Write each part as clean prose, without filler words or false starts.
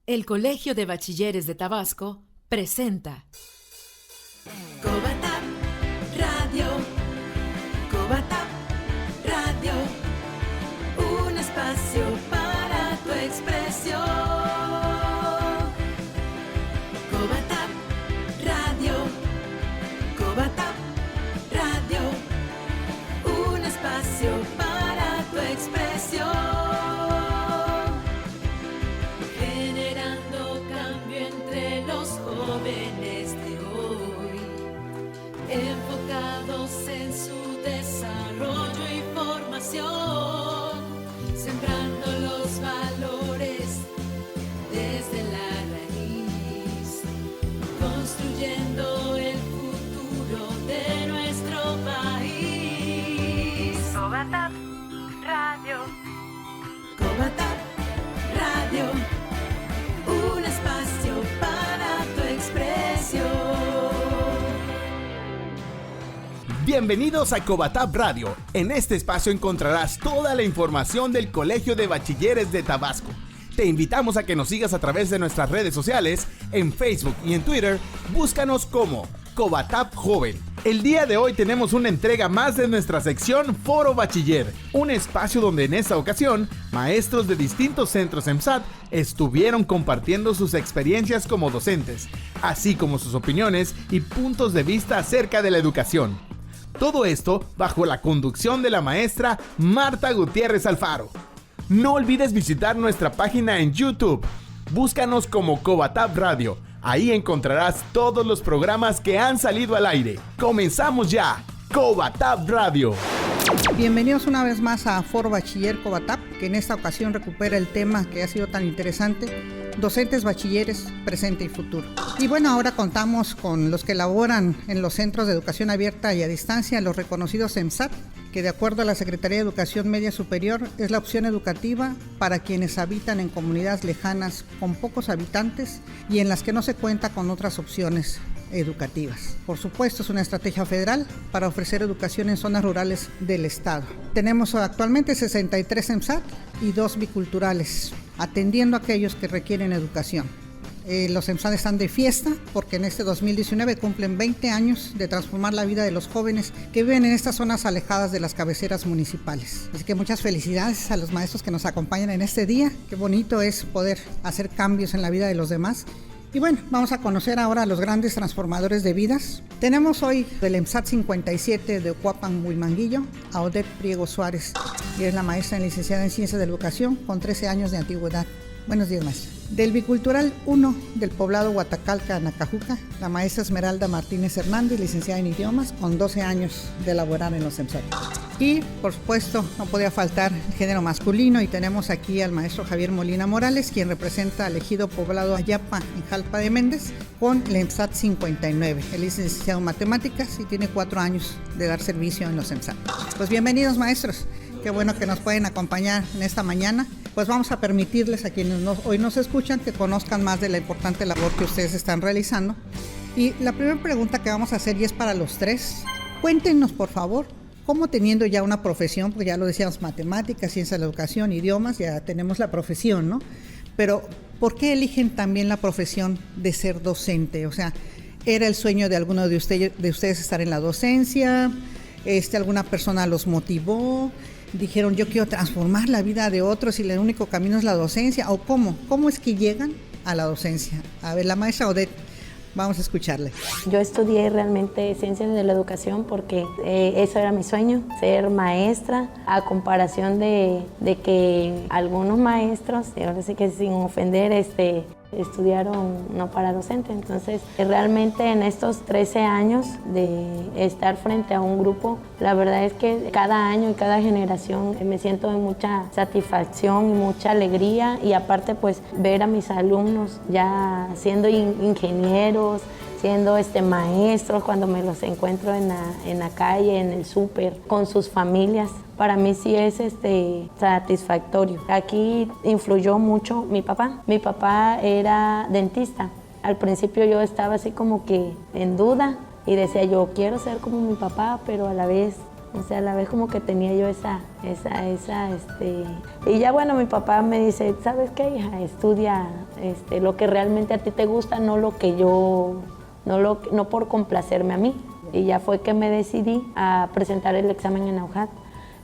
El Colegio de Bachilleres de Tabasco presenta Cobatap Radio, Cobatap Radio, un espacio para tu expresión. Cobatap Radio, Cobatap Radio, un espacio para tu expresión. Generando cambio entre los jóvenes de hoy, enfocados en su desarrollo y formación, sembrando los valores desde la raíz, construyendo el futuro de nuestro país. Cobatap Radio, Cobatap Radio, un espacio para tu expresión. Bienvenidos a Cobatap Radio. En este espacio encontrarás toda la información del Colegio de Bachilleres de Tabasco. Te invitamos a que nos sigas a través de nuestras redes sociales, en Facebook y en Twitter. Búscanos como Cobatap Joven. El día de hoy tenemos una entrega más de nuestra sección Foro Bachiller, un espacio donde en esta ocasión maestros de distintos centros EMSAT estuvieron compartiendo sus experiencias como docentes, así como sus opiniones y puntos de vista acerca de la educación. Todo esto bajo la conducción de la maestra Marta Gutiérrez Alfaro. No olvides visitar nuestra página en YouTube. Búscanos como Cobatap Radio. Ahí encontrarás todos los programas que han salido al aire. ¡Comenzamos ya! Cobatap Radio. Bienvenidos una vez más a Foro Bachiller Cobatap, que en esta ocasión recupera el tema que ha sido tan interesante: docentes bachilleres, presente y futuro. Y bueno, ahora contamos con los que laboran en los centros de educación abierta y a distancia, los reconocidos EMSAT, que de acuerdo a la Secretaría de Educación Media Superior es la opción educativa para quienes habitan en comunidades lejanas con pocos habitantes y en las que no se cuenta con otras opciones educativas. Por supuesto, es una estrategia federal para ofrecer educación en zonas rurales del estado. Tenemos actualmente 63 EMSAT y 2 biculturales, atendiendo a aquellos que requieren educación. Los EMSAT están de fiesta porque en este 2019 cumplen 20 años de transformar la vida de los jóvenes que viven en estas zonas alejadas de las cabeceras municipales. Así que muchas felicidades a los maestros que nos acompañan en este día. Qué bonito es poder hacer cambios en la vida de los demás. Y bueno, vamos a conocer ahora a los grandes transformadores de vidas. Tenemos hoy del EMSAT 57 de Ocuapan, Huimanguillo, a Odette Priego Suárez, que es la maestra licenciada en Ciencias de la Educación con 13 años de antigüedad. Buenos días, maestra. Del Bicultural 1 del poblado Huatacalca, Nacajuca, la maestra Esmeralda Martínez Hernández, licenciada en Idiomas, con 12 años de laborar en los EMSAT. Y, por supuesto, no podía faltar el género masculino, y tenemos aquí al maestro Javier Molina Morales, quien representa al ejido poblado Ayapa, en Jalpa de Méndez, con el EMSAT 59. Él es licenciado en Matemáticas y tiene 4 años de dar servicio en los EMSAT. Pues bienvenidos, maestros. Qué bueno que nos pueden acompañar en esta mañana. Pues vamos a permitirles a quienes hoy nos escuchan que conozcan más de la importante labor que ustedes están realizando. Y la primera pregunta que vamos a hacer, y es para los tres: cuéntenos, por favor, cómo, teniendo ya una profesión, porque ya lo decíamos, matemáticas, ciencias de la educación, idiomas, ya tenemos la profesión, ¿no? Pero, ¿por qué eligen también la profesión de ser docente? O sea, ¿era el sueño de alguno de ustedes estar en la docencia? ¿Alguna persona los motivó? Dijeron, yo quiero transformar la vida de otros y el único camino es la docencia, o ¿cómo es que llegan a la docencia? A ver, la maestra Odette, vamos a escucharle. Yo estudié realmente Ciencias de la Educación porque eso era mi sueño, ser maestra, a comparación de que algunos maestros, y ahora sí que sin ofender, estudiaron no para docente. Entonces, realmente en estos 13 años de estar frente a un grupo, la verdad es que cada año y cada generación me siento en mucha satisfacción y mucha alegría, y aparte pues ver a mis alumnos ya siendo ingenieros, siendo maestros, cuando me los encuentro en la calle, en el súper, con sus familias. Para mí sí es satisfactorio. Aquí influyó mucho mi papá. Mi papá era dentista. Al principio yo estaba así como que en duda y decía, yo quiero ser como mi papá, pero a la vez O sea, a la vez como que tenía yo Y ya bueno, mi papá me dice, ¿sabes qué, hija? Estudia lo que realmente a ti te gusta, no lo que yo, no por complacerme a mí. Y ya fue que me decidí a presentar el examen en AUJAT.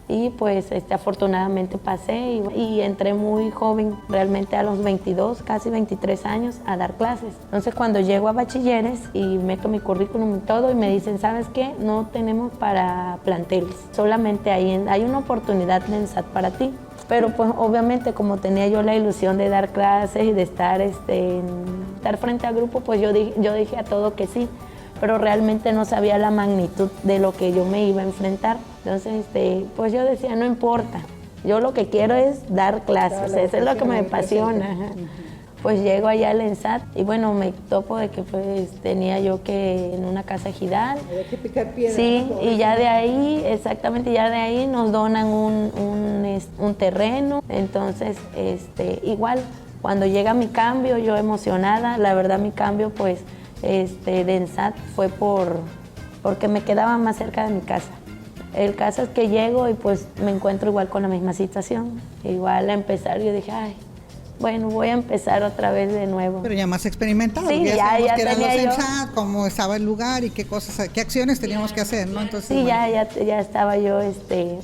Y pues afortunadamente pasé y entré muy joven, realmente a los 22, casi 23 años, a dar clases. Entonces cuando llego a bachilleres y meto mi currículum y todo y me dicen, ¿sabes qué? No tenemos para planteles, solamente hay una oportunidad de ENSAT para ti. Pero pues obviamente como tenía yo la ilusión de dar clases y de estar frente al grupo, pues yo dije a todo que sí. Pero realmente no sabía la magnitud de lo que yo me iba a enfrentar. Entonces, pues yo decía, no importa, yo lo que quiero es dar clases, eso es lo que me apasiona. Pues llego allá al ENSAT y bueno, me topo de que pues tenía yo que en una casa ejidal. Había que picar piedra. Sí, y ya de ahí, exactamente, ya de ahí nos donan un terreno. Entonces, igual, cuando llega mi cambio, yo emocionada, la verdad mi cambio pues de ENSAT fue porque me quedaba más cerca de mi casa. El caso es que llego y pues me encuentro igual con la misma situación. Igual a empezar, yo dije, ay, bueno, voy a empezar otra vez de nuevo. Pero ya más experimentado, sí, ya sabemos qué eran los tenía yo. ENSAT, cómo estaba el lugar y qué cosas, qué acciones teníamos que hacer, ¿no? Entonces, sí, bueno. ya estaba yo,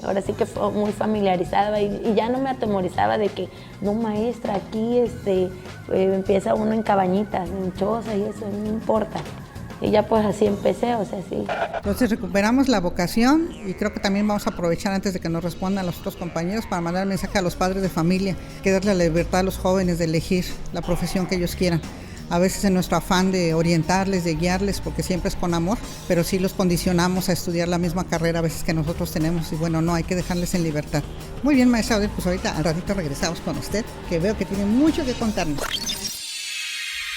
ahora sí que fue muy familiarizada y ya no me atemorizaba de que, no, maestra, aquí empieza uno en cabañitas, en chozas y eso, no importa. Y ya pues así empecé, o sea, sí. Entonces recuperamos la vocación y creo que también vamos a aprovechar antes de que nos respondan los otros compañeros para mandar un mensaje a los padres de familia, que darle la libertad a los jóvenes de elegir la profesión que ellos quieran. A veces en nuestro afán de orientarles, de guiarles, porque siempre es con amor, pero sí los condicionamos a estudiar la misma carrera a veces que nosotros tenemos y bueno, no, hay que dejarles en libertad. Muy bien, maestra Odette, pues ahorita al ratito regresamos con usted, que veo que tiene mucho que contarnos.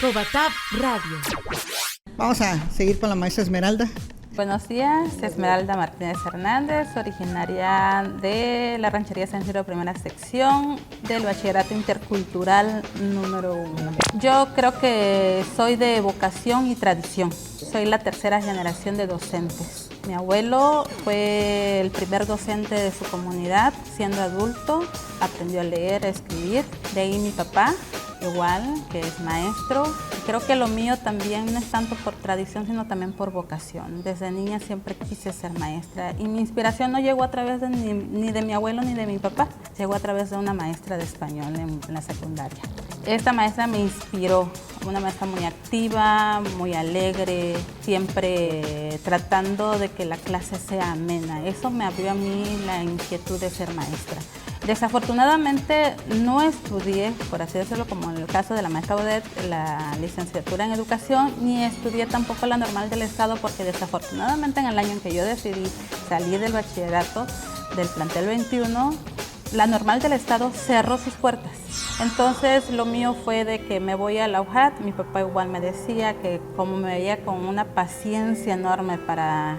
Cobatap Radio. Vamos a seguir con la maestra Esmeralda. Buenos días, Esmeralda Martínez Hernández, originaria de la Ranchería San Isidro, primera sección del Bachillerato Intercultural número 1. Yo creo que soy de vocación y tradición. Soy la tercera generación de docentes. Mi abuelo fue el primer docente de su comunidad, siendo adulto, aprendió a leer, a escribir. De ahí mi papá, igual, que es maestro. Creo que lo mío también no es tanto por tradición, sino también por vocación. Desde niña siempre quise ser maestra y mi inspiración no llegó a través de ni de mi abuelo ni de mi papá, llegó a través de una maestra de español en la secundaria. Esta maestra me inspiró, una maestra muy activa, muy alegre, siempre tratando de que la clase sea amena. Eso me abrió a mí la inquietud de ser maestra. Desafortunadamente no estudié, por así decirlo, como en el caso de la maestra Odette, la licenciatura en educación, ni estudié tampoco la normal del Estado, porque desafortunadamente en el año en que yo decidí salir del bachillerato del plantel 21, la normal del Estado cerró sus puertas. Entonces lo mío fue de que me voy a la UJAT. Mi papá igual me decía que como me veía con una paciencia enorme para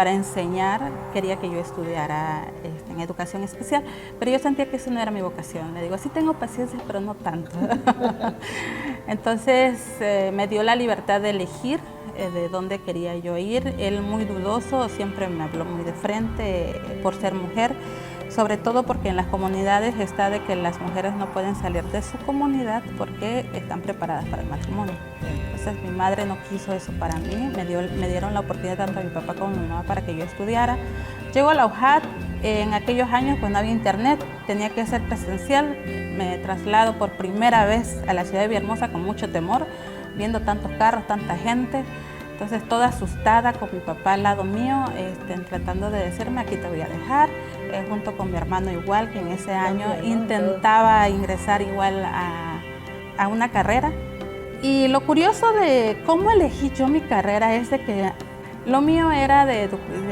enseñar, quería que yo estudiara en educación especial, pero yo sentía que eso no era mi vocación. Le digo, sí tengo paciencia, pero no tanto. Entonces me dio la libertad de elegir de dónde quería yo ir. Él muy dudoso, siempre me habló muy de frente por ser mujer, sobre todo porque en las comunidades está de que las mujeres no pueden salir de su comunidad porque están preparadas para el matrimonio. Entonces mi madre no quiso eso para mí, me dieron la oportunidad tanto a mi papá como a mi mamá para que yo estudiara. Llego a la UJAT, en aquellos años pues no había internet, tenía que ser presencial. Me traslado por primera vez a la ciudad de Villahermosa con mucho temor, viendo tantos carros, tanta gente. Entonces toda asustada con mi papá al lado mío, tratando de decirme, aquí te voy a dejar, junto con mi hermano igual, que en ese año intentaba ingresar igual a una carrera. Y lo curioso de cómo elegí yo mi carrera es de que lo mío era de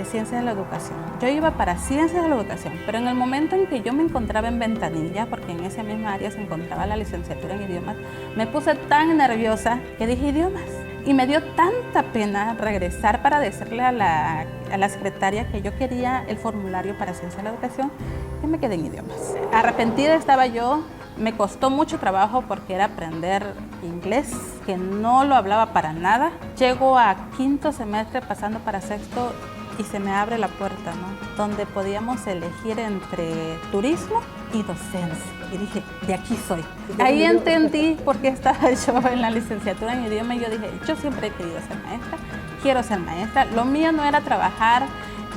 ciencias de la educación. Yo iba para ciencias de la educación, pero en el momento en que yo me encontraba en Ventanilla, porque en esa misma área se encontraba la licenciatura en idiomas, me puse tan nerviosa que dije idiomas. Y me dio tanta pena regresar para decirle a la secretaria que yo quería el formulario para ciencia de la educación, que me quedé en idiomas. Arrepentida estaba yo, me costó mucho trabajo porque era aprender inglés, que no lo hablaba para nada. Llego a quinto semestre, pasando para sexto, y se me abre la puerta, ¿no? Donde podíamos elegir entre turismo y docencia. Y dije, de aquí soy. Ahí entendí por qué estaba yo en la licenciatura en idioma y yo dije, yo siempre he querido ser maestra, quiero ser maestra. Lo mío no era trabajar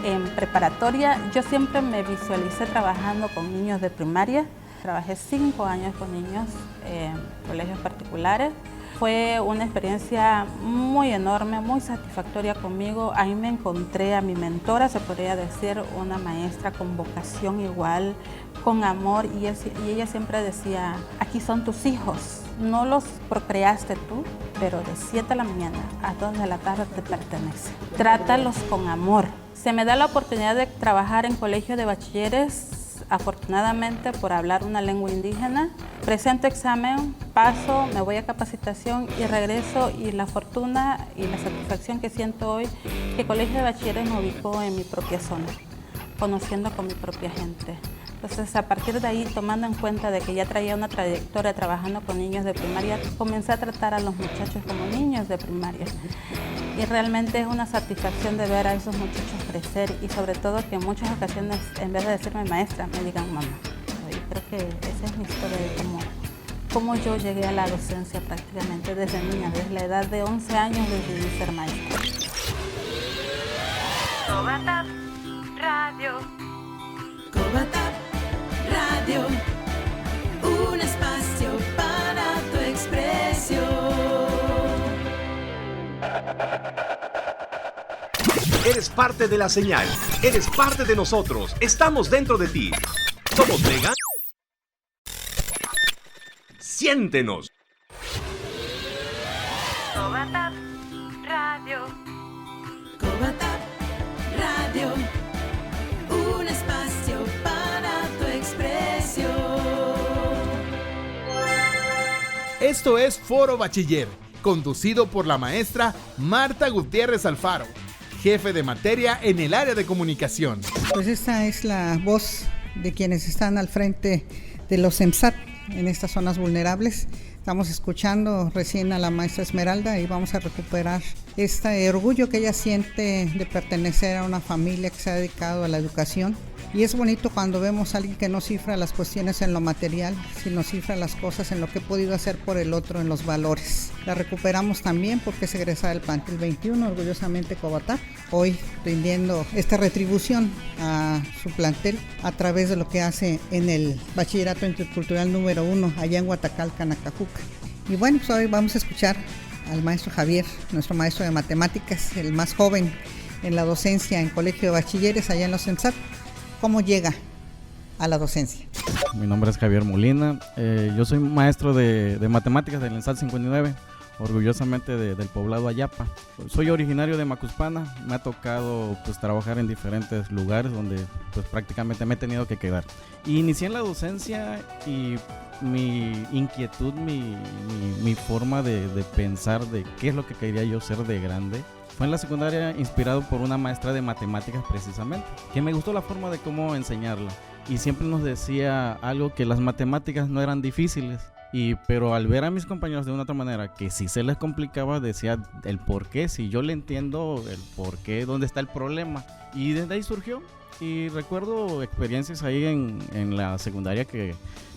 en preparatoria, yo siempre me visualicé trabajando con niños de primaria. Trabajé 5 años con niños en colegios particulares. Fue una experiencia muy enorme, muy satisfactoria conmigo. Ahí me encontré a mi mentora, se podría decir, una maestra con vocación igual, con amor. Y ella siempre decía, aquí son tus hijos, no los procreaste tú, pero de 7 de la mañana a 2 de la tarde te pertenece. Trátalos con amor. Se me da la oportunidad de trabajar en colegio de bachilleres, afortunadamente por hablar una lengua indígena. Presento examen, paso, me voy a capacitación y regreso, y la fortuna y la satisfacción que siento hoy, que el Colegio de Bachilleres me ubicó en mi propia zona, conociendo con mi propia gente. Entonces, a partir de ahí, tomando en cuenta de que ya traía una trayectoria trabajando con niños de primaria, comencé a tratar a los muchachos como niños de primaria. Y realmente es una satisfacción de ver a esos muchachos crecer, y sobre todo que en muchas ocasiones, en vez de decirme maestra, me digan mamá. Yo creo que esa es mi historia de cómo yo llegué a la docencia prácticamente desde niña. Desde la edad de 11 años decidí ser maestra. Cobatap Radio. Cobatap Radio. Un espacio para tu expresión. Eres parte de la señal, eres parte de nosotros, estamos dentro de ti. ¿Somos Mega? Siéntenos. Cobatap Radio. Cobatap Radio. Un espacio para tu expresión. Esto es Foro Bachiller, conducido por la maestra Marta Gutiérrez Alfaro, jefe de materia en el área de comunicación. Pues esta es la voz de quienes están al frente de los EMSAT en estas zonas vulnerables. Estamos escuchando recién a la maestra Esmeralda y vamos a recuperar este orgullo que ella siente de pertenecer a una familia que se ha dedicado a la educación. Y es bonito cuando vemos a alguien que no cifra las cuestiones en lo material, sino cifra las cosas en lo que he podido hacer por el otro, en los valores. La recuperamos también porque es egresada del plantel 21, orgullosamente Cobatap, hoy rindiendo esta retribución a su plantel a través de lo que hace en el Bachillerato Intercultural número 1, allá en Huatacalca, Nacajuca. Y bueno, pues hoy vamos a escuchar al maestro Javier, nuestro maestro de matemáticas, el más joven en la docencia en Colegio de Bachilleres, allá en los EMSAT. ¿Cómo llega a la docencia? Mi nombre es Javier Molina, yo soy maestro de matemáticas del ENSAT 59, orgullosamente del poblado Ayapa. Soy originario de Macuspana, me ha tocado pues trabajar en diferentes lugares donde pues prácticamente me he tenido que quedar. Y inicié en la docencia y mi inquietud, mi forma de pensar de qué es lo que quería yo ser de grande, fue en la secundaria, inspirado por una maestra de matemáticas precisamente, que me gustó la forma de cómo enseñarla. Y siempre nos decía algo, que las matemáticas no eran difíciles. Pero al ver a mis compañeros de una otra manera, que si se les complicaba, decía el por qué, si yo le entiendo el por qué, dónde está el problema. Y desde ahí surgió. Y recuerdo experiencias ahí en la secundaria que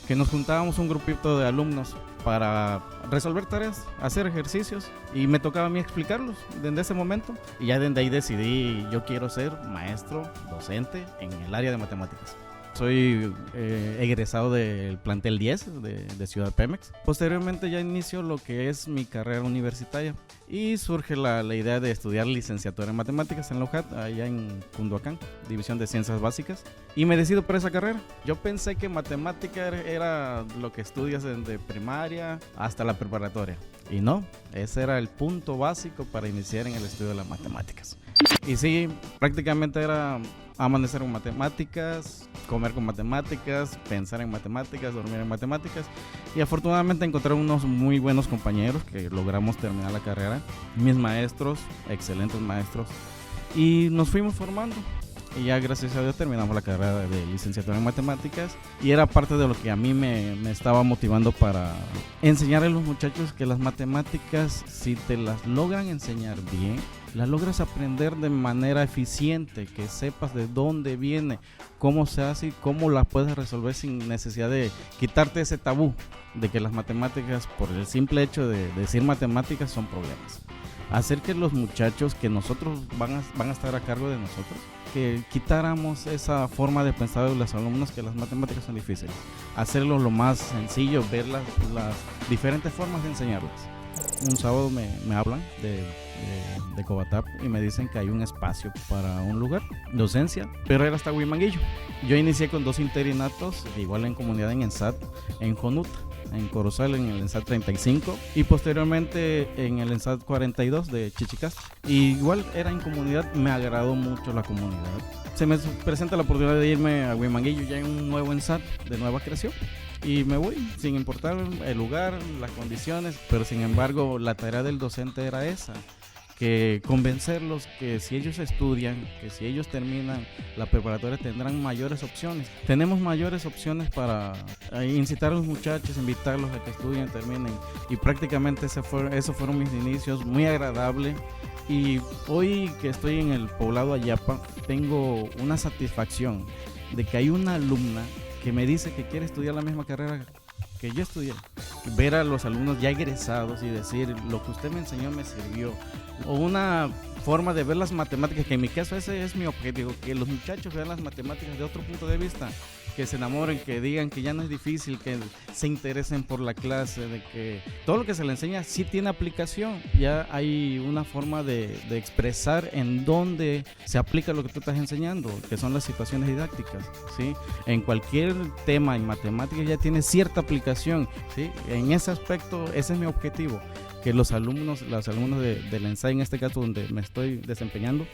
nos juntábamos un grupito de alumnos para resolver tareas, hacer ejercicios, y me tocaba a mí explicarlos desde ese momento. Y ya desde ahí decidí, yo quiero ser maestro, docente en el área de matemáticas. Soy egresado del plantel 10 de Ciudad Pemex. Posteriormente ya inicio lo que es mi carrera universitaria y surge la idea de estudiar licenciatura en matemáticas en la UJAT, allá en Cunduacán, División de Ciencias Básicas, y me decido por esa carrera. Yo pensé que matemática era lo que estudias desde primaria hasta la preparatoria, y no, ese era el punto básico para iniciar en el estudio de las matemáticas. Y sí, prácticamente era amanecer con matemáticas, comer con matemáticas, pensar en matemáticas, dormir en matemáticas, y afortunadamente encontré unos muy buenos compañeros que logramos terminar la carrera, mis maestros, excelentes maestros, y nos fuimos formando. y ya gracias a Dios terminamos la carrera de licenciatura en matemáticas, y era parte de lo que a mí me estaba motivando para enseñar a los muchachos que las matemáticas, si te las logran enseñar bien, las logras aprender de manera eficiente, que sepas de dónde viene, cómo se hace y cómo las puedes resolver sin necesidad de quitarte ese tabú de que las matemáticas, por el simple hecho de decir matemáticas, son problemas. Hacer que los muchachos que nosotros van a estar a cargo de nosotros, que quitáramos esa forma de pensar de los alumnos que las matemáticas son difíciles. Hacerlo lo más sencillo, ver las diferentes formas de enseñarlas. Un sábado me hablan de Cobatap y me dicen que hay un espacio para un lugar, docencia, pero era hasta Huimanguillo. Yo inicié con 2 interinatos, igual en comunidad en ENSAT, en Jonuta, en Corozal, en el ENSAT 35, y posteriormente en el ENSAT 42 de Chichicastro. Y igual era en comunidad, me agradó mucho la comunidad. Se me presenta la oportunidad de irme a Huimanguillo ya en un nuevo ENSAT de nueva creación. Y me voy, sin importar el lugar, las condiciones, pero sin embargo la tarea del docente era esa, que convencerlos que si ellos estudian, que si ellos terminan la preparatoria tendrán mayores opciones. Tenemos mayores opciones para incitar a los muchachos, invitarlos a que estudien, terminen, y prácticamente esos fueron mis inicios, muy agradable. Y hoy que estoy en el poblado Ayapa, tengo una satisfacción de que hay una alumna que me dice que quiere estudiar la misma carrera que yo estudié. Ver a los alumnos ya egresados y decir, lo que usted me enseñó me sirvió. O una forma de ver las matemáticas, que en mi caso ese es mi objetivo, que los muchachos vean las matemáticas de otro punto de vista, que se enamoren, que digan que ya no es difícil, que se interesen por la clase, de que todo lo que se le enseña sí tiene aplicación. Ya hay una forma de expresar en dónde se aplica lo que tú estás enseñando, que son las situaciones didácticas, ¿sí? En cualquier tema en matemáticas ya tiene cierta aplicación, ¿sí? En ese aspecto, ese es mi objetivo, que los alumnos del ENSAI, en este caso donde me estoy desempeñando,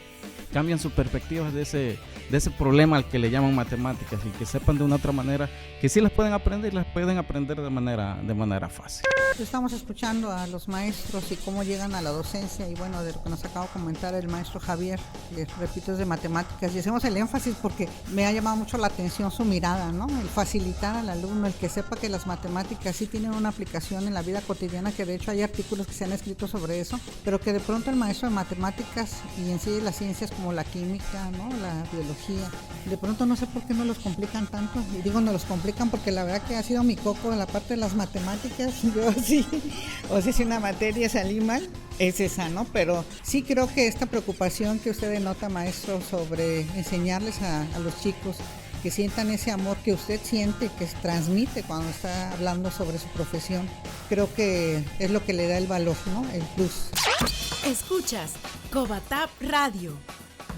cambian su perspectiva de ese problema al que le llaman matemáticas, y que sepan de una otra manera que sí las pueden aprender, y las pueden aprender de manera fácil. Estamos escuchando a los maestros y cómo llegan a la docencia, y bueno, de lo que nos acaba de comentar el maestro Javier, que repito, es de matemáticas, y hacemos el énfasis porque me ha llamado mucho la atención su mirada, ¿no? El facilitar al alumno, el que sepa que las matemáticas sí tienen una aplicación en la vida cotidiana, que de hecho hay artículos que se han escrito sobre eso, pero que de pronto el maestro de matemáticas y en sí de las ciencias como la química, ¿no? La biología, de pronto no sé por qué no los complican tanto, y digo no los complican porque la verdad que ha sido mi coco en la parte de las matemáticas. Yo sí, o sea, si una materia salí mal, es esa, ¿no? Pero sí creo que esta preocupación que usted denota, maestro, sobre enseñarles a los chicos que sientan ese amor que usted siente, que transmite cuando está hablando sobre su profesión, creo que es lo que le da el valor, ¿no? El plus. Escuchas Cobatap Radio.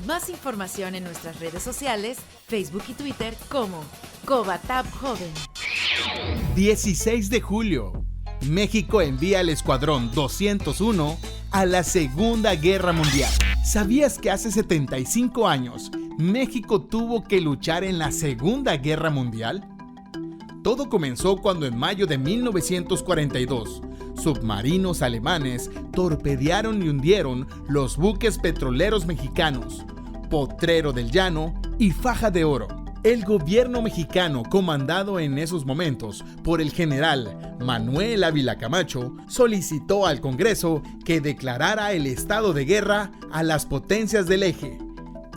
Más información en nuestras redes sociales, Facebook y Twitter como Cobatap Joven. 16 de julio. México envía al Escuadrón 201 a la Segunda Guerra Mundial. ¿Sabías que hace 75 años México tuvo que luchar en la Segunda Guerra Mundial? Todo comenzó cuando en mayo de 1942, submarinos alemanes torpedearon y hundieron los buques petroleros mexicanos, Potrero del Llano y Faja de Oro. El gobierno mexicano, comandado en esos momentos por el general Manuel Ávila Camacho, solicitó al Congreso que declarara el estado de guerra a las potencias del eje,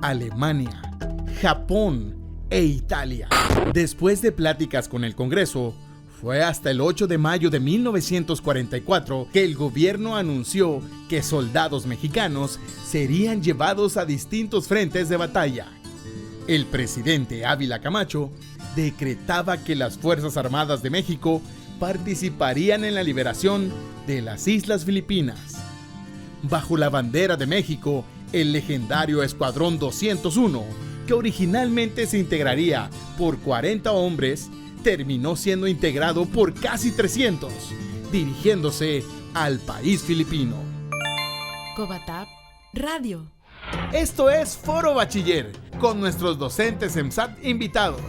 Alemania, Japón e Italia. Después de pláticas con el Congreso, fue hasta el 8 de mayo de 1944 que el gobierno anunció que soldados mexicanos serían llevados a distintos frentes de batalla. El presidente Ávila Camacho decretaba que las Fuerzas Armadas de México participarían en la liberación de las Islas Filipinas. Bajo la bandera de México, el legendario Escuadrón 201, que originalmente se integraría por 40 hombres, terminó siendo integrado por casi 300, dirigiéndose al país filipino. Cobatap Radio. Esto es Foro Bachiller, con nuestros docentes ENSAT invitados.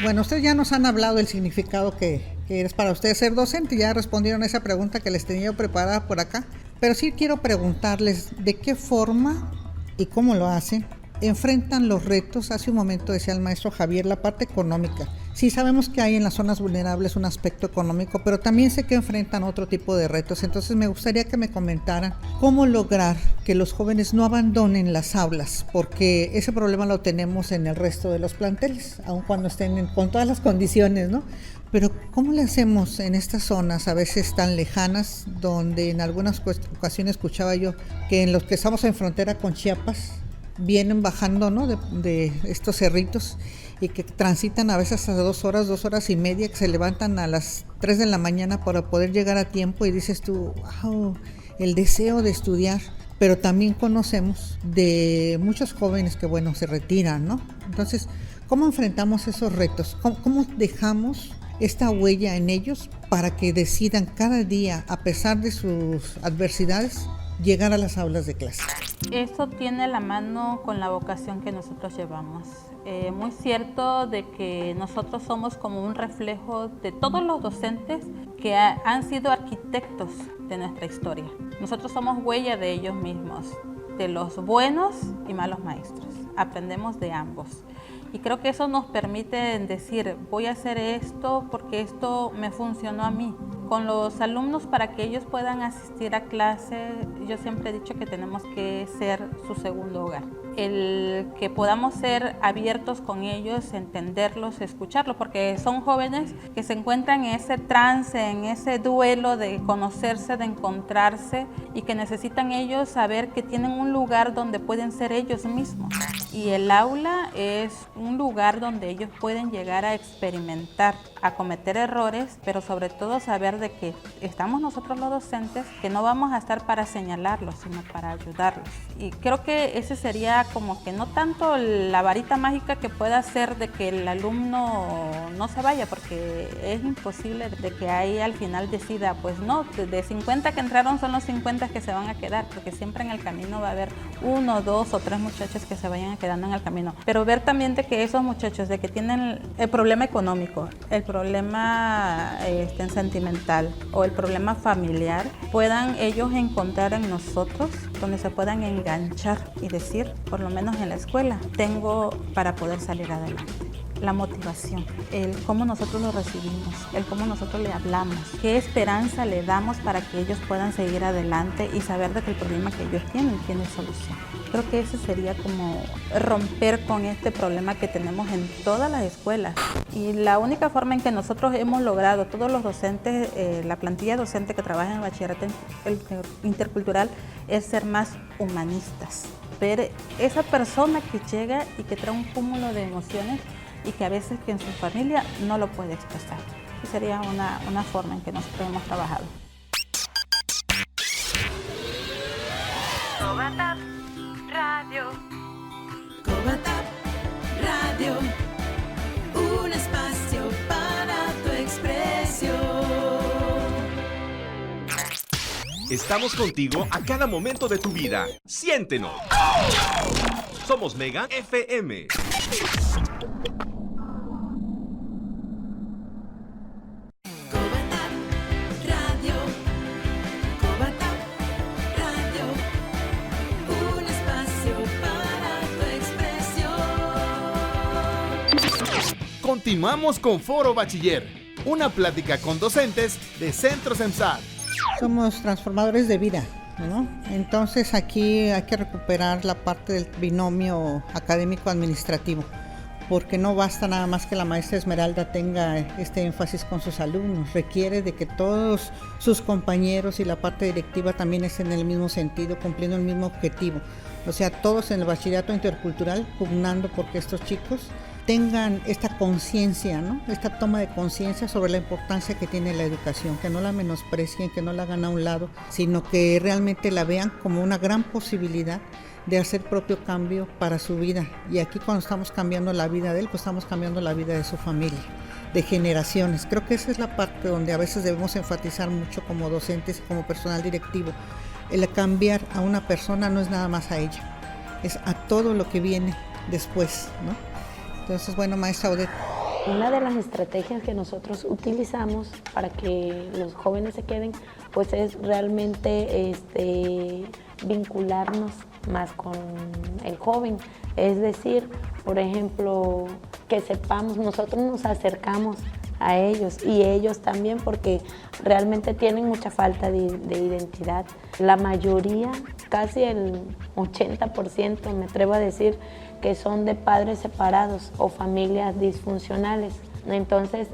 Bueno, ustedes ya nos han hablado del significado que es para ustedes ser docente, ya respondieron a esa pregunta que les tenía preparada por acá, pero sí quiero preguntarles de qué forma y cómo lo hacen enfrentan los retos. Hace un momento decía el maestro Javier, la parte económica. Sí, sabemos que hay en las zonas vulnerables un aspecto económico, pero también sé que enfrentan otro tipo de retos. Entonces me gustaría que me comentaran cómo lograr que los jóvenes no abandonen las aulas, porque ese problema lo tenemos en el resto de los planteles, aun cuando estén con todas las condiciones, ¿no? Pero ¿cómo le hacemos en estas zonas a veces tan lejanas, donde en algunas ocasiones escuchaba yo que en los que estamos en frontera con Chiapas, vienen bajando, ¿no?, de estos cerritos y que transitan a veces hasta 2 horas y media, que se levantan a las 3 de la mañana para poder llegar a tiempo, y dices tú, wow, el deseo de estudiar. Pero también conocemos de muchos jóvenes que, bueno, se retiran, ¿no? Entonces, ¿cómo enfrentamos esos retos? ¿Cómo dejamos esta huella en ellos para que decidan cada día, a pesar de sus adversidades, llegar a las aulas de clase? Eso tiene la mano con la vocación que nosotros llevamos. Muy cierto de que nosotros somos como un reflejo de todos los docentes que han sido arquitectos de nuestra historia. Nosotros somos huella de ellos mismos, de los buenos y malos maestros. Aprendemos de ambos. Y creo que eso nos permite decir, voy a hacer esto porque esto me funcionó a mí. Con los alumnos, para que ellos puedan asistir a clase, yo siempre he dicho que tenemos que ser su segundo hogar. El que podamos ser abiertos con ellos, entenderlos, escucharlos, porque son jóvenes que se encuentran en ese trance, en ese duelo de conocerse, de encontrarse, y que necesitan ellos saber que tienen un lugar donde pueden ser ellos mismos. Y el aula es un lugar donde ellos pueden llegar a experimentar, a cometer errores, pero sobre todo saber de que estamos nosotros los docentes, que no vamos a estar para señalarlos, sino para ayudarlos. Y creo que ese sería como que no tanto la varita mágica que pueda hacer de que el alumno no se vaya, porque es imposible de que ahí al final decida, pues no, de 50 que entraron son los 50 que se van a quedar, porque siempre en el camino va a haber 1, 2 o 3 muchachos que se vayan quedando en el camino. Pero ver también de que esos muchachos, de que tienen el problema económico, el problema sentimental o el problema familiar, puedan ellos encontrar en nosotros donde se puedan enganchar y decir, por lo menos en la escuela, tengo para poder salir adelante. La motivación, el cómo nosotros lo recibimos, el cómo nosotros le hablamos, qué esperanza le damos para que ellos puedan seguir adelante y saber de que el problema que ellos tienen tiene solución. Creo que ese sería como romper con este problema que tenemos en todas las escuelas. Y la única forma en que nosotros hemos logrado, todos los docentes, la plantilla docente que trabaja en el bachillerato intercultural, es ser más humanistas. Ver esa persona que llega y que trae un cúmulo de emociones y que a veces que en su familia no lo puede expresar. Esa sería una forma en que nosotros hemos trabajado. Cobatap Radio. Cobatap Radio. Un espacio para tu expresión. Estamos contigo a cada momento de tu vida. Siéntenos. Somos Mega FM. Continuamos con Foro Bachiller, una plática con docentes de Centros EMSAT. Somos transformadores de vida, ¿no? Entonces aquí hay que recuperar la parte del binomio académico-administrativo, porque no basta nada más que la maestra Esmeralda tenga este énfasis con sus alumnos, requiere de que todos sus compañeros y la parte directiva también estén en el mismo sentido, cumpliendo el mismo objetivo. O sea, todos en el bachillerato intercultural pugnando porque estos chicos tengan esta conciencia, ¿no? Esta toma de conciencia sobre la importancia que tiene la educación, que no la menosprecien, que no la hagan a un lado, sino que realmente la vean como una gran posibilidad de hacer propio cambio para su vida. Y aquí cuando estamos cambiando la vida de él, pues estamos cambiando la vida de su familia, de generaciones. Creo que esa es la parte donde a veces debemos enfatizar mucho como docentes y como personal directivo. El cambiar a una persona no es nada más a ella, es a todo lo que viene después, ¿no? Entonces, bueno, maestra Odette. Una de las estrategias que nosotros utilizamos para que los jóvenes se queden, pues es realmente vincularnos más con el joven. Es decir, por ejemplo, que sepamos, nosotros nos acercamos a ellos y ellos también, porque realmente tienen mucha falta de identidad. La mayoría, casi el 80%, me atrevo a decir, que son de padres separados o familias disfuncionales. Entonces,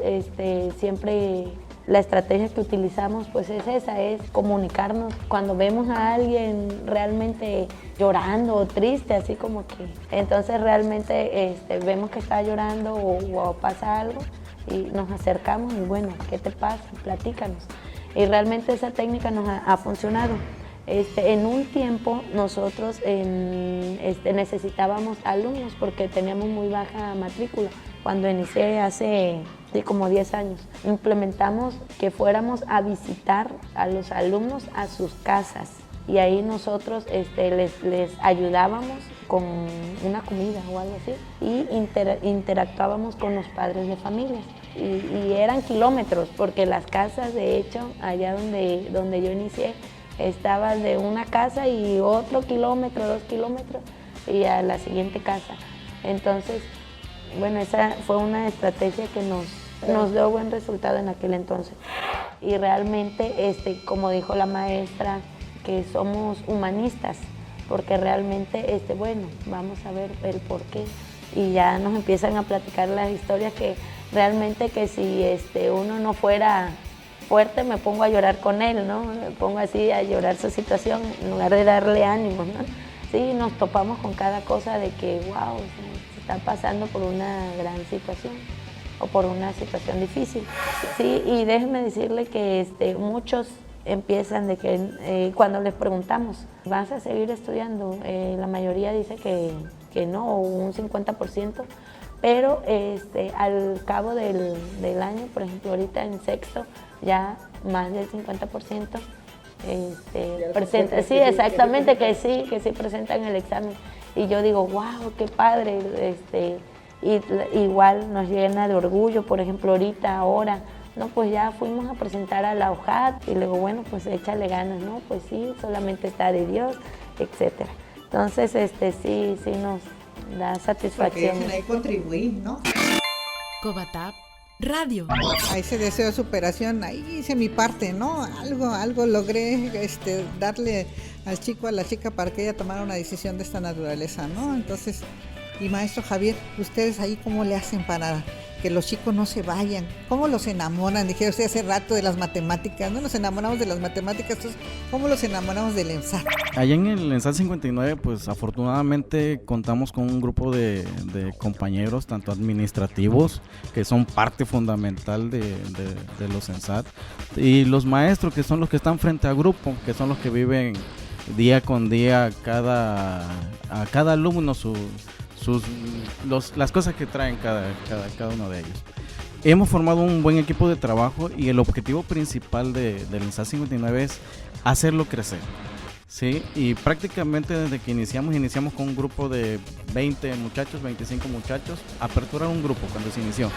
siempre la estrategia que utilizamos pues es esa, es comunicarnos. Cuando vemos a alguien realmente llorando o triste, así como que, entonces realmente vemos que está llorando o pasa algo, y nos acercamos y bueno, ¿qué te pasa? Platícanos. Y realmente esa técnica nos ha funcionado. En un tiempo nosotros necesitábamos alumnos porque teníamos muy baja matrícula. Cuando inicié hace como 10 años, implementamos que fuéramos a visitar a los alumnos a sus casas y ahí nosotros les ayudábamos con una comida o algo así y interactuábamos con los padres de familias. Y eran kilómetros porque las casas, de hecho, allá donde yo inicié, estaba de una casa y otro kilómetro, 2 kilómetros y a la siguiente casa. Entonces, bueno, esa fue una estrategia que nos dio buen resultado en aquel entonces. Y realmente, como dijo la maestra, que somos humanistas, porque realmente, bueno, vamos a ver el porqué. Y ya nos empiezan a platicar las historias que realmente que si uno no fuera fuerte, me pongo a llorar con él, ¿no? Me pongo así a llorar su situación en lugar de darle ánimo, ¿no? Sí, nos topamos con cada cosa de que, wow, se están pasando por una gran situación o por una situación difícil. Sí, y déjenme decirle que muchos empiezan de que cuando les preguntamos, ¿vas a seguir estudiando? La mayoría dice que no, o un 50%. Pero al cabo del año, por ejemplo, ahorita en sexto, ya más del 50% presenta, sí, exactamente, que sí presentan el examen. Y yo digo, wow, qué padre, igual nos llena de orgullo, por ejemplo, ahora, no, pues ya fuimos a presentar a la OJAT, y luego, bueno, pues échale ganas, ¿no? Pues sí, solamente está de Dios, etcétera. Entonces, sí nos da satisfacción. Porque ahí contribuir, ¿no? Cobatap Radio. A ese deseo de superación, ahí hice mi parte, ¿no? Algo logré darle al chico, a la chica, para que ella tomara una decisión de esta naturaleza, ¿no? Entonces, y maestro Javier, ¿ustedes ahí cómo le hacen para que los chicos no se vayan? ¿Cómo los enamoran? Dije usted hace rato de las matemáticas, ¿no? Nos enamoramos de las matemáticas, entonces, ¿cómo los enamoramos del ENSAT? Allá en el ENSAT 59, pues afortunadamente contamos con un grupo de compañeros, tanto administrativos, que son parte fundamental de los ENSAT, y los maestros, que son los que están frente al grupo, que son los que viven día con día a cada alumno las cosas que traen cada uno de ellos. Hemos formado un buen equipo de trabajo y el objetivo principal del ENSAT 59 es hacerlo crecer, ¿sí? Y prácticamente desde que iniciamos con un grupo de 20 muchachos, 25 muchachos, apertura un grupo cuando se inició.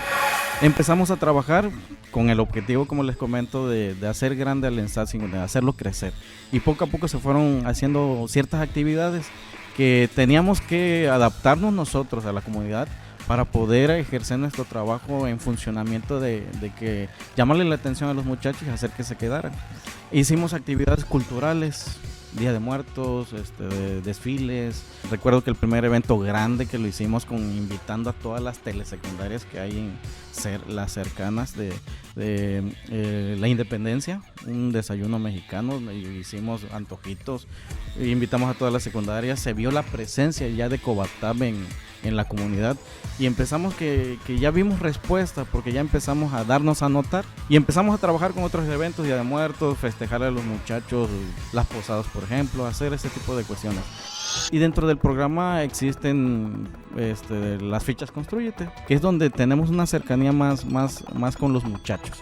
Empezamos a trabajar con el objetivo, como les comento, de hacer grande al ENSAT 59, de hacerlo crecer. Y poco a poco se fueron haciendo ciertas actividades que teníamos que adaptarnos nosotros a la comunidad para poder ejercer nuestro trabajo en funcionamiento de que llamarle la atención a los muchachos y hacer que se quedaran. Hicimos actividades culturales, Día de Muertos, desfiles. Recuerdo que el primer evento grande que lo hicimos invitando a todas las telesecundarias que hay en las cercanas de la Independencia, un desayuno mexicano, hicimos antojitos, invitamos a todas las secundarias, se vio la presencia ya de Cobatap en la comunidad y empezamos que ya vimos respuesta, porque ya empezamos a darnos a notar y empezamos a trabajar con otros eventos, Día de Muertos, festejar a los muchachos, las posadas, por ejemplo, hacer ese tipo de cuestiones. Y dentro del programa existen las fichas Constrúyete, que es donde tenemos una cercanía más con los muchachos.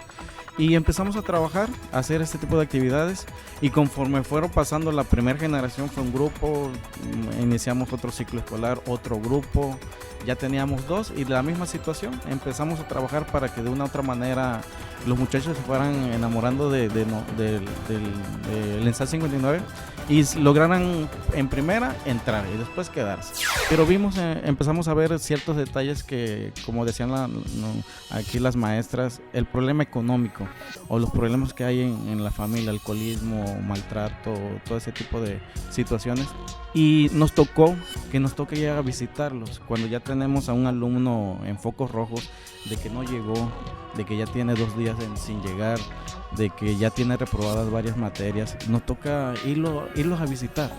Y empezamos a trabajar, a hacer este tipo de actividades, y conforme fueron pasando la primera generación fue un grupo, iniciamos otro ciclo escolar, otro grupo, ya teníamos 2 y la misma situación, empezamos a trabajar para que de una u otra manera los muchachos se fueran enamorando del ENSAT 59 y lograran en primera entrar y después quedarse. Pero empezamos a ver ciertos detalles que, como decían aquí las maestras, el problema económico o los problemas que hay en la familia, alcoholismo, maltrato, todo ese tipo de situaciones. Y nos toque llegar a visitarlos cuando ya tenemos a un alumno en focos rojos de que no llegó, de que ya tiene 2 días sin llegar, de que ya tiene reprobadas varias materias. Nos toca irlos a visitar.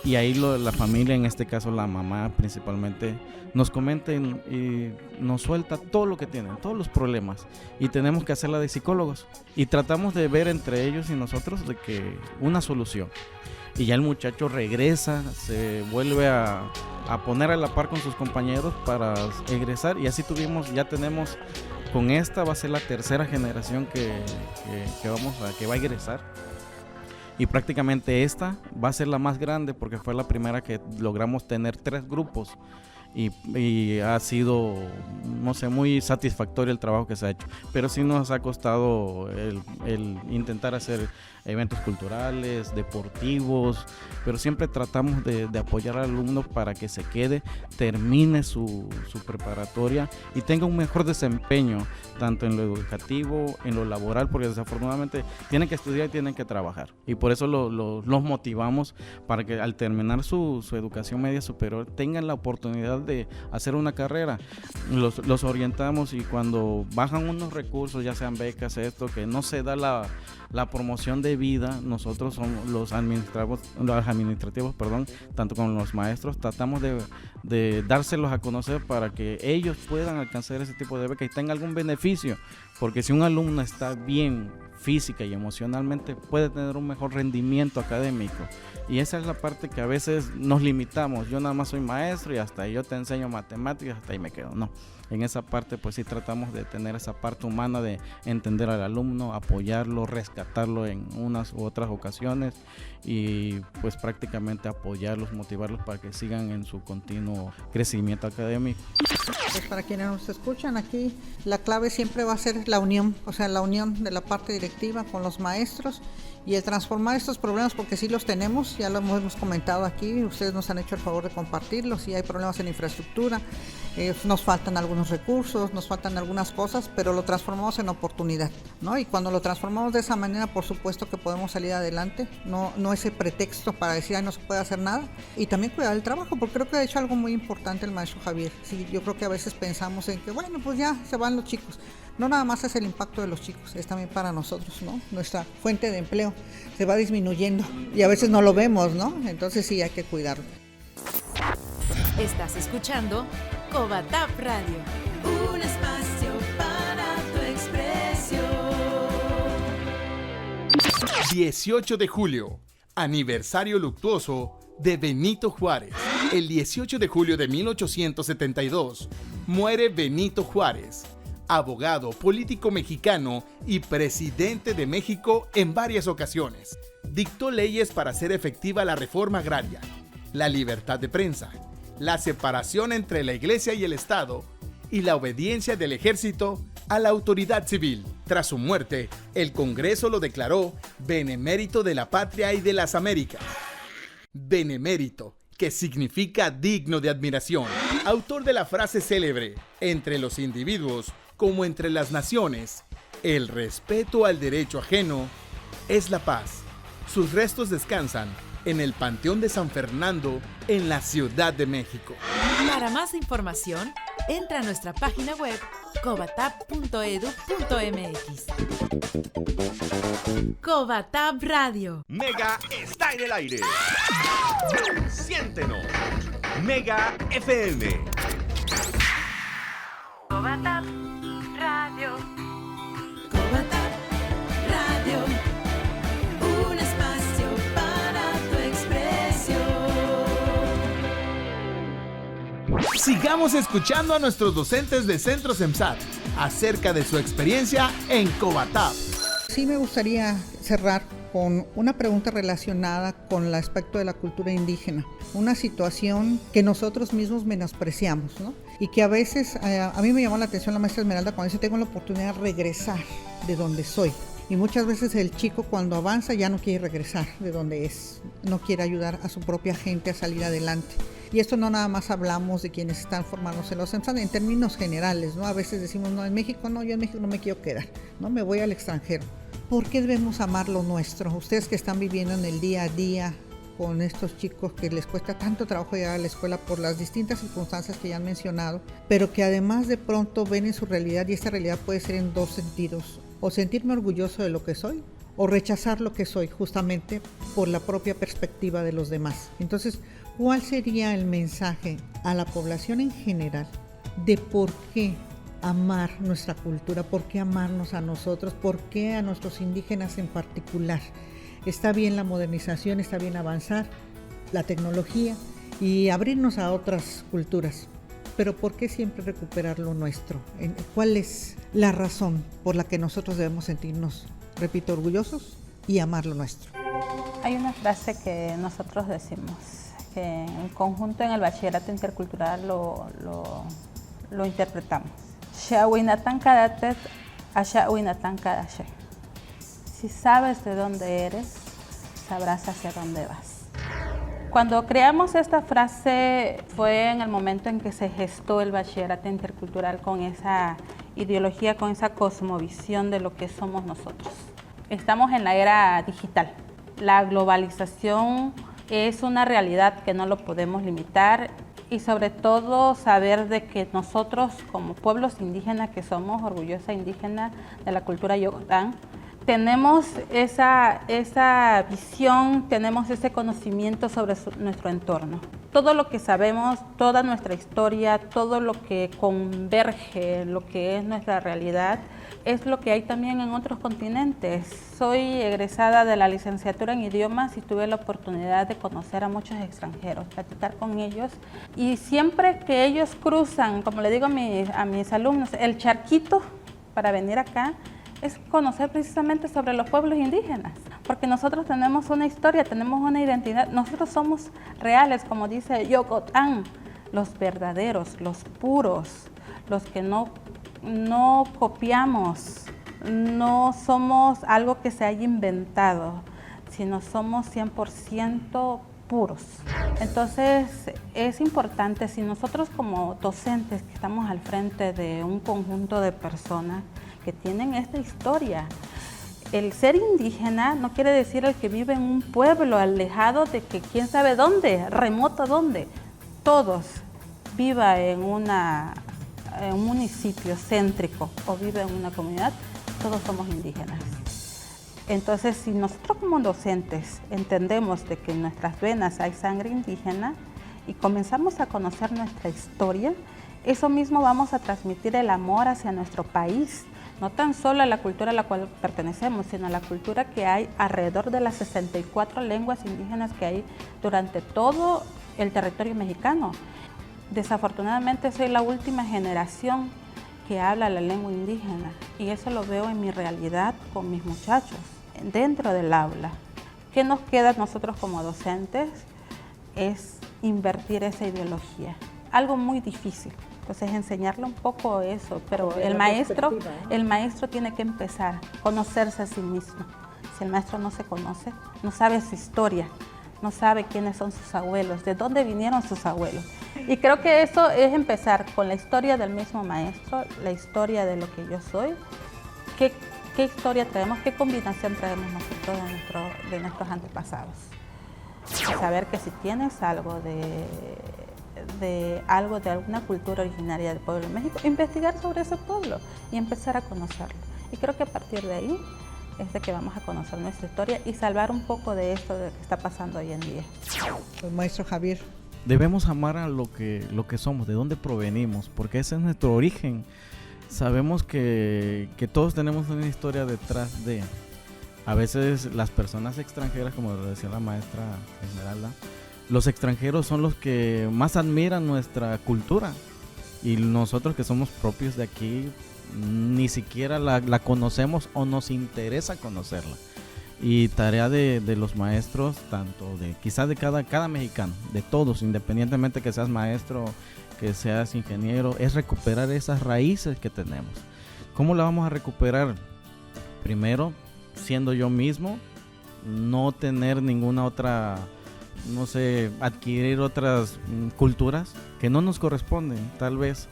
Y ahí la familia, en este caso la mamá principalmente, nos comenta y nos suelta todo lo que tienen, todos los problemas. Y tenemos que hacerla de psicólogos. Y tratamos de ver entre ellos y nosotros de que una solución. Y ya el muchacho regresa, se vuelve a poner a la par con sus compañeros para egresar. Y así ya tenemos, con esta va a ser la tercera generación que va a egresar. Y prácticamente esta va a ser la más grande porque fue la primera que logramos tener 3 grupos. Y ha sido, no sé, muy satisfactorio el trabajo que se ha hecho, pero sí nos ha costado el intentar hacer eventos culturales, deportivos, pero siempre tratamos de apoyar al alumno para que se quede, termine su preparatoria y tenga un mejor desempeño, tanto en lo educativo, en lo laboral, porque desafortunadamente tienen que estudiar y tienen que trabajar, y por eso los motivamos para que al terminar su educación media superior tengan la oportunidad de hacer una carrera. Los orientamos, y cuando bajan unos recursos, ya sean becas, que no se da la promoción de vida, nosotros somos los administrativos, tanto con los maestros, tratamos de dárselos a conocer para que ellos puedan alcanzar ese tipo de beca y tengan algún beneficio, porque si un alumno está bien física y emocionalmente, puede tener un mejor rendimiento académico. Y esa es la parte que a veces nos limitamos. Yo nada más soy maestro y hasta ahí yo te enseño matemáticas, hasta ahí me quedo. No, en esa parte pues sí tratamos de tener esa parte humana de entender al alumno, apoyarlo, rescatarlo en unas u otras ocasiones y pues prácticamente apoyarlos, motivarlos para que sigan en su continuo crecimiento académico. Pues para quienes nos escuchan aquí, la clave siempre va a ser la unión, o sea, la unión de la parte directiva con los maestros y el transformar estos problemas, porque sí los tenemos, ya lo hemos comentado aquí, ustedes nos han hecho el favor de compartirlos, sí hay problemas en infraestructura, nos faltan algunos recursos, nos faltan algunas cosas, pero lo transformamos en oportunidad, ¿no? Y cuando lo transformamos de esa manera, por supuesto que podemos salir adelante, no ese pretexto para decir, ay, no se puede hacer nada, y también cuidar el trabajo, porque creo que ha hecho algo muy importante el maestro Javier. Sí, yo creo que a veces pensamos en que, bueno, pues ya se van los chicos. No nada más es el impacto de los chicos, es también para nosotros, ¿no? Nuestra fuente de empleo se va disminuyendo y a veces no lo vemos, ¿no? Entonces sí hay que cuidarlo. Estás escuchando Covatap Radio. Un espacio para tu expresión. 18 de julio, aniversario luctuoso de Benito Juárez. El 18 de julio de 1872 muere Benito Juárez, abogado, político mexicano y presidente de México en varias ocasiones. Dictó leyes para hacer efectiva la reforma agraria, la libertad de prensa, la separación entre la Iglesia y el Estado y la obediencia del ejército a la autoridad civil. Tras su muerte, el Congreso lo declaró benemérito de la patria y de las Américas. Benemérito, que significa digno de admiración. Autor de la frase célebre, entre los individuos como entre las naciones, el respeto al derecho ajeno es la paz. Sus restos descansan en el Panteón de San Fernando, en la Ciudad de México. Para más información, entra a nuestra página web covatap.edu.mx. Covatap Radio. Mega está en el aire. Siéntenos. Mega FM. Covatap Radio. Covatap Radio. Un espacio para tu expresión. Sigamos escuchando a nuestros docentes de Centro CEMSAT acerca de su experiencia en Covatap. Sí me gustaría cerrar con una pregunta relacionada con el aspecto de la cultura indígena, una situación que nosotros mismos menospreciamos, ¿no? Y que a veces, a mí me llamó la atención la maestra Esmeralda cuando dice, tengo la oportunidad de regresar de donde soy. Y muchas veces el chico cuando avanza ya no quiere regresar de donde es, no quiere ayudar a su propia gente a salir adelante. Y esto no nada más hablamos de quienes están formándose en los CEMSAT, en términos generales, ¿no? A veces decimos, no, en México no, yo en México no me quiero quedar, no, me voy al extranjero. ¿Por qué debemos amar lo nuestro? Ustedes que están viviendo en el día a día con estos chicos que les cuesta tanto trabajo llegar a la escuela por las distintas circunstancias que ya han mencionado, pero que además de pronto ven en su realidad, y esta realidad puede ser en dos sentidos, o sentirme orgulloso de lo que soy, o rechazar lo que soy, justamente por la propia perspectiva de los demás. Entonces, ¿cuál sería el mensaje a la población en general de por qué amar nuestra cultura, por qué amarnos a nosotros, por qué a nuestros indígenas en particular? Está bien la modernización, está bien avanzar, la tecnología y abrirnos a otras culturas, pero ¿por qué siempre recuperar lo nuestro? ¿Cuál es la razón por la que nosotros debemos sentirnos, repito, orgullosos y amar lo nuestro? Hay una frase que nosotros decimos, que en conjunto en el bachillerato intercultural lo interpretamos. Si sabes de dónde eres, sabrás hacia dónde vas. Cuando creamos esta frase fue en el momento en que se gestó el bachillerato intercultural con esa ideología, con esa cosmovisión de lo que somos nosotros. Estamos en la era digital. La globalización es una realidad que no lo podemos limitar y sobre todo saber de que nosotros como pueblos indígenas que somos, orgullosa indígena de la cultura Yokotán, tenemos esa visión, tenemos ese conocimiento sobre nuestro entorno. Todo lo que sabemos, toda nuestra historia, todo lo que converge, lo que es nuestra realidad, es lo que hay también en otros continentes. Soy egresada de la licenciatura en idiomas y tuve la oportunidad de conocer a muchos extranjeros, platicar con ellos. Y siempre que ellos cruzan, como le digo a mis alumnos, el charquito para venir acá, es conocer precisamente sobre los pueblos indígenas, porque nosotros tenemos una historia, tenemos una identidad, nosotros somos reales, como dice Yokotán, los verdaderos, los puros, los que no copiamos, no somos algo que se haya inventado, sino somos 100% puros. Entonces es importante, si nosotros como docentes que estamos al frente de un conjunto de personas que tienen esta historia, el ser indígena no quiere decir el que vive en un pueblo alejado de que quién sabe dónde, remoto dónde. Todos viva en un municipio céntrico o vive en una comunidad, todos somos indígenas. Entonces, si nosotros como docentes entendemos de que en nuestras venas hay sangre indígena y comenzamos a conocer nuestra historia, eso mismo vamos a transmitir el amor hacia nuestro país, no tan solo a la cultura a la cual pertenecemos, sino a la cultura que hay alrededor de las 64 lenguas indígenas que hay durante todo el territorio mexicano. Desafortunadamente soy la última generación que habla la lengua indígena y eso lo veo en mi realidad con mis muchachos, dentro del aula. ¿Qué nos queda nosotros como docentes? Es invertir esa ideología, algo muy difícil. Entonces enseñarle un poco eso, pero el maestro tiene que empezar a conocerse a sí mismo. Si el maestro no se conoce, no sabe su historia, no sabe quiénes son sus abuelos, de dónde vinieron sus abuelos. Y creo que eso es empezar con la historia del mismo maestro, la historia de lo que yo soy, qué historia traemos, qué combinación traemos nosotros de nuestros antepasados. Y saber que si tienes algo de alguna cultura originaria del pueblo de México, investigar sobre ese pueblo y empezar a conocerlo. Y creo que a partir de ahí es de que vamos a conocer nuestra historia y salvar un poco de esto de que está pasando hoy en día. Pues, maestro Javier. Debemos amar a lo que somos, de dónde provenimos, porque ese es nuestro origen. Sabemos que todos tenemos una historia detrás de. A veces las personas extranjeras, como decía la maestra Esmeralda, los extranjeros son los que más admiran nuestra cultura y nosotros que somos propios de aquí ni siquiera la conocemos o nos interesa conocerla. Y tarea de los maestros, tanto quizás de cada mexicano, de todos, independientemente que seas maestro, que seas ingeniero, es recuperar esas raíces que tenemos. ¿Cómo la vamos a recuperar? Primero, siendo yo mismo, no tener ninguna otra, no sé, adquirir otras culturas que no nos corresponden, tal vez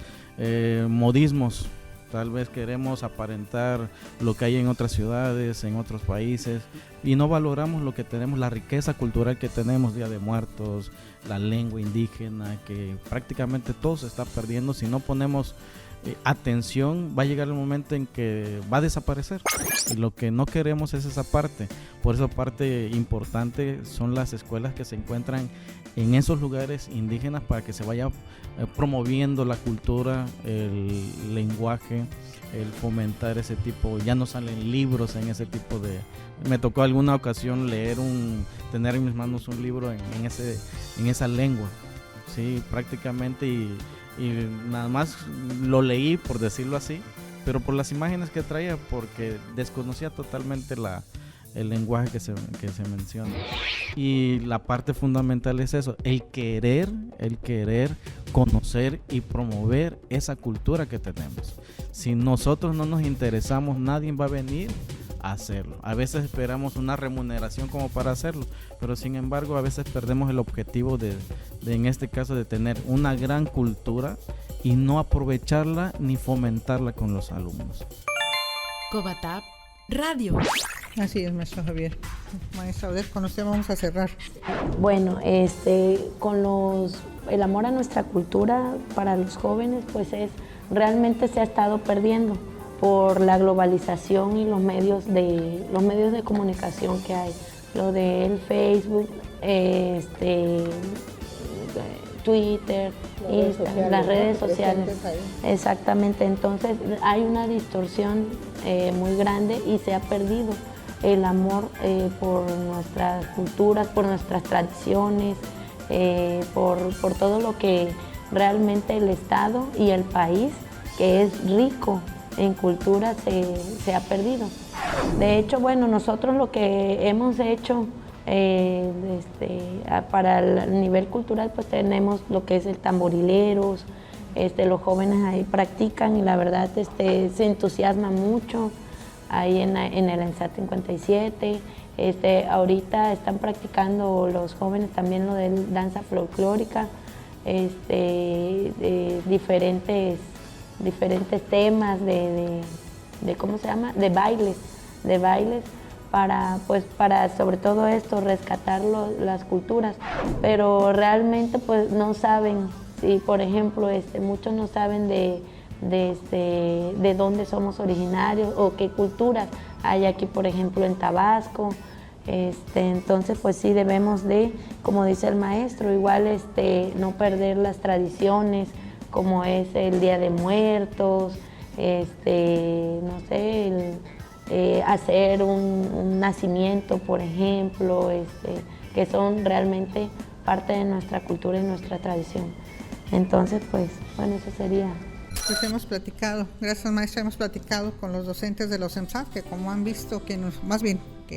modismos, tal vez queremos aparentar lo que hay en otras ciudades, en otros países, y no valoramos lo que tenemos, la riqueza cultural que tenemos, Día de Muertos, la lengua indígena, que prácticamente todo se está perdiendo. Si no ponemos atención, va a llegar el momento en que va a desaparecer, y lo que no queremos es esa parte. Por eso parte importante son las escuelas que se encuentran en esos lugares indígenas, para que se vaya promoviendo la cultura, el lenguaje, el fomentar ese tipo. Ya no salen libros en ese tipo de... Me tocó alguna ocasión tener en mis manos un libro en esa lengua, sí, prácticamente, y nada más lo leí, por decirlo así, pero por las imágenes que traía, porque desconocía totalmente el lenguaje que se menciona. Y la parte fundamental es eso, el querer conocer y promover esa cultura que tenemos. Si nosotros no nos interesamos, nadie va a venir a hacerlo. A veces esperamos una remuneración como para hacerlo, pero sin embargo a veces perdemos el objetivo de en este caso de tener una gran cultura y no aprovecharla ni fomentarla con los alumnos. Covatap Radio. Así es, maestro Javier. Maestra Odette, con usted vamos a cerrar. Bueno, con el amor a nuestra cultura para los jóvenes, pues realmente se ha estado perdiendo por la globalización y los medios de comunicación que hay, lo del Facebook, Twitter, Instagram, las redes sociales. Exactamente, entonces hay una distorsión muy grande y se ha perdido el amor por nuestras culturas, por nuestras tradiciones, por todo lo que realmente el Estado y el país, que es rico en cultura, se ha perdido. De hecho, bueno, nosotros lo que hemos hecho para el nivel cultural, pues tenemos lo que es el tamborileros, los jóvenes ahí practican y la verdad se entusiasman mucho ahí en el ENSAT 57. Ahorita están practicando los jóvenes también lo de danza folclórica, diferentes temas de ¿cómo se llama? De bailes para sobre todo esto rescatar las culturas, pero realmente pues no saben, si por ejemplo muchos no saben de dónde somos originarios o qué culturas hay aquí, por ejemplo en Tabasco. Entonces pues sí debemos de, como dice el maestro, igual no perder las tradiciones, como es el Día de Muertos, no sé, hacer un nacimiento, por ejemplo, que son realmente parte de nuestra cultura y nuestra tradición. Entonces, pues, bueno, eso sería. Pues hemos platicado, gracias maestra, hemos platicado con los docentes de los ENSAT, que como han visto, que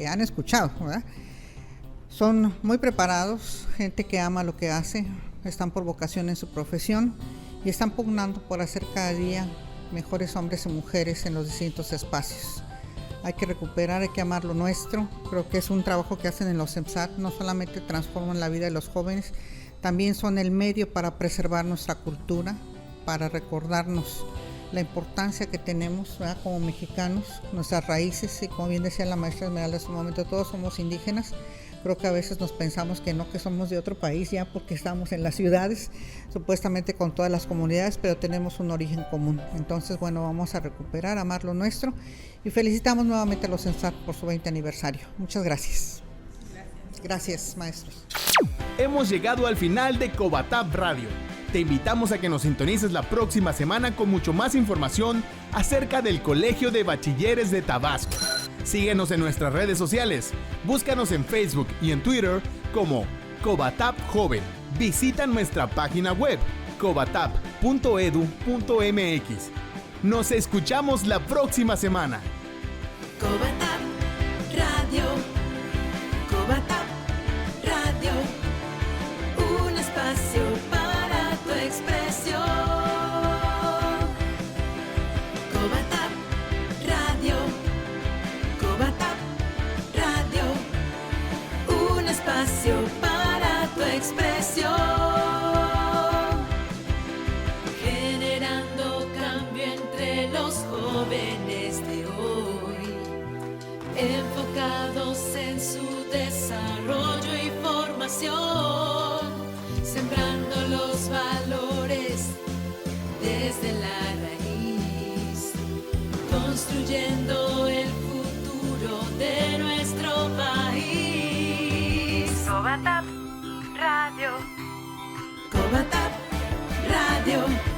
han escuchado, ¿verdad? Son muy preparados, gente que ama lo que hace, están por vocación en su profesión y están pugnando por hacer cada día mejores hombres y mujeres en los distintos espacios. Hay que recuperar, hay que amar lo nuestro. Creo que es un trabajo que hacen en los ENSAT, no solamente transforman la vida de los jóvenes, también son el medio para preservar nuestra cultura, para recordarnos la importancia que tenemos, ¿verdad?, como mexicanos, nuestras raíces, y como bien decía la maestra Esmeralda hace un momento, todos somos indígenas. Creo que a veces nos pensamos que no, que somos de otro país ya porque estamos en las ciudades, supuestamente con todas las comunidades, pero tenemos un origen común. Entonces, bueno, vamos a recuperar, amar lo nuestro y felicitamos nuevamente a los ENSAT por su 20 aniversario. Muchas gracias. Gracias, maestros. Hemos llegado al final de Covatap Radio. Te invitamos a que nos sintonices la próxima semana con mucho más información acerca del Colegio de Bachilleres de Tabasco. Síguenos en nuestras redes sociales. Búscanos en Facebook y en Twitter como Covatap Joven. Visita nuestra página web covatap.edu.mx. Nos escuchamos la próxima semana. Covatap Radio. Covatap Radio. Un espacio para tu expresión. Covatap Radio. Covatap espacio para tu expresión, generando cambio entre los jóvenes de hoy, enfocados en su desarrollo y formación, sembrando los valores desde la raíz, construyendo el futuro de nuestro país. Cobatap Radio. Cobatap Radio.